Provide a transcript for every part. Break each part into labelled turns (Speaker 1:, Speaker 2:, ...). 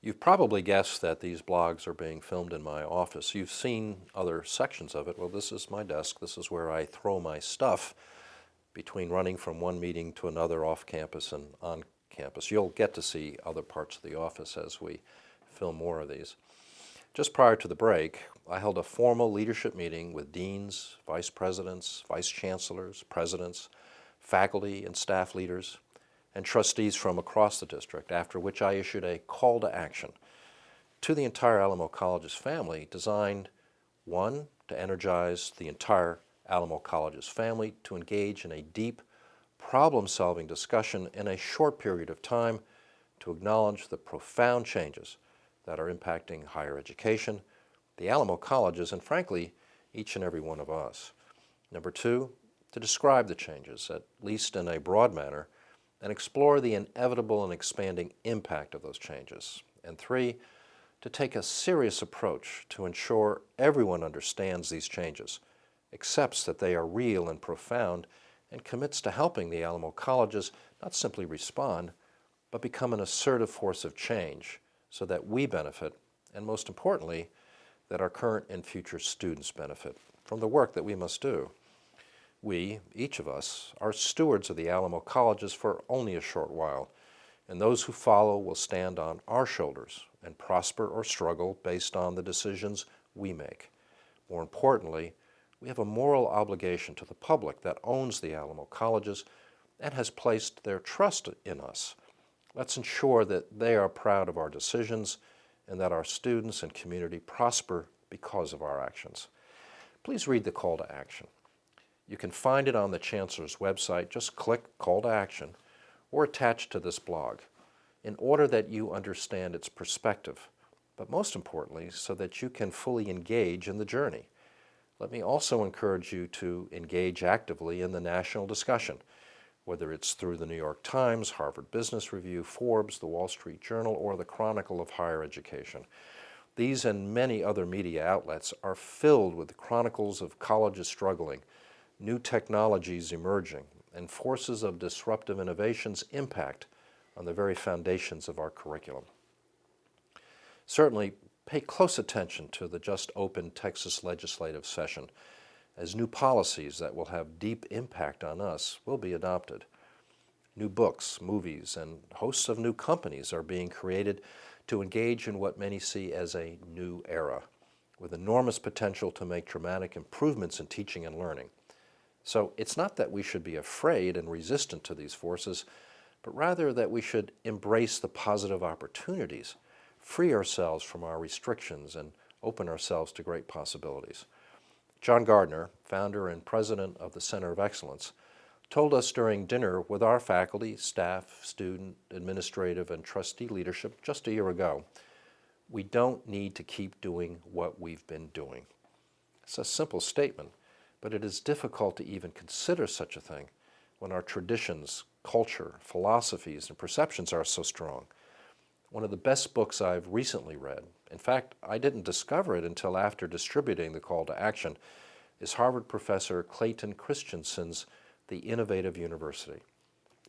Speaker 1: You've probably guessed that these blogs are being filmed in my office. You've seen other sections of it. Well, this is my desk. This is where I throw my stuff between running from one meeting to another off campus and on campus. You'll get to see other parts of the office as we film more of these. Just prior to the break, I held a formal leadership meeting with deans, vice presidents, vice chancellors, presidents, faculty and staff leaders, and trustees from across the district, after which I issued a call to action to the entire Alamo College's family designed, one, to energize the entire Alamo College's family to engage in a deep, problem-solving discussion in a short period of time to acknowledge the profound changes that are impacting higher education, the Alamo Colleges, and frankly, each and every one of us. Number two, to describe the changes, at least in a broad manner, and explore the inevitable and expanding impact of those changes. And three, to take a serious approach to ensure everyone understands these changes, accepts that they are real and profound, and commits to helping the Alamo Colleges not simply respond, but become an assertive force of change so that we benefit, and most importantly, that our current and future students benefit from the work that we must do. We, each of us, are stewards of the Alamo Colleges for only a short while, and those who follow will stand on our shoulders and prosper or struggle based on the decisions we make. More importantly, we have a moral obligation to the public that owns the Alamo Colleges and has placed their trust in us. Let's ensure that they are proud of our decisions and that our students and community prosper because of our actions. Please read the call to action. You can find it on the Chancellor's website. Just click Call to Action or attach to this blog in order that you understand its perspective, but most importantly, so that you can fully engage in the journey. Let me also encourage you to engage actively in the national discussion, whether it's through the New York Times, Harvard Business Review, Forbes, the Wall Street Journal, or the Chronicle of Higher Education. These and many other media outlets are filled with chronicles of colleges struggling, new technologies emerging, and forces of disruptive innovation's impact on the very foundations of our curriculum. Certainly, pay close attention to the just opened Texas legislative session, as new policies that will have deep impact on us will be adopted. New books, movies, and hosts of new companies are being created to engage in what many see as a new era, with enormous potential to make dramatic improvements in teaching and learning. So it's not that we should be afraid and resistant to these forces, but rather that we should embrace the positive opportunities, free ourselves from our restrictions, and open ourselves to great possibilities. John Gardner, founder and president of the Center of Excellence, told us during dinner with our faculty, staff, student, administrative, and trustee leadership just a year ago, we don't need to keep doing what we've been doing. It's a simple statement, but it is difficult to even consider such a thing when our traditions, culture, philosophies, and perceptions are so strong. One of the best books I've recently read, in fact, I didn't discover it until after distributing the call to action, is Harvard professor Clayton Christensen's The Innovative University.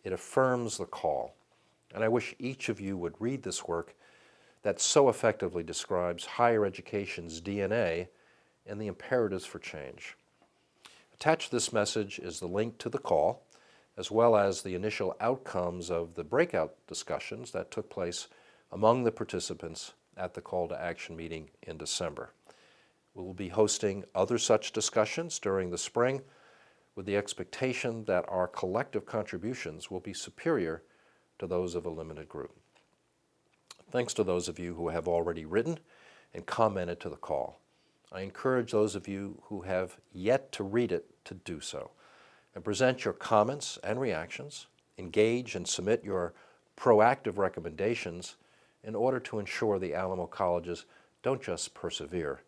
Speaker 1: It affirms the call, and I wish each of you would read this work that so effectively describes higher education's DNA and the imperatives for change. Attached to this message is the link to the call, as well as the initial outcomes of the breakout discussions that took place among the participants at the call to action meeting in December. We will be hosting other such discussions during the spring with the expectation that our collective contributions will be superior to those of a limited group. Thanks to those of you who have already written and commented to the call. I encourage those of you who have yet to read it to do so and present your comments and reactions, engage and submit your proactive recommendations in order to ensure the Alamo Colleges don't just persevere,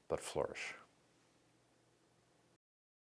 Speaker 1: but flourish.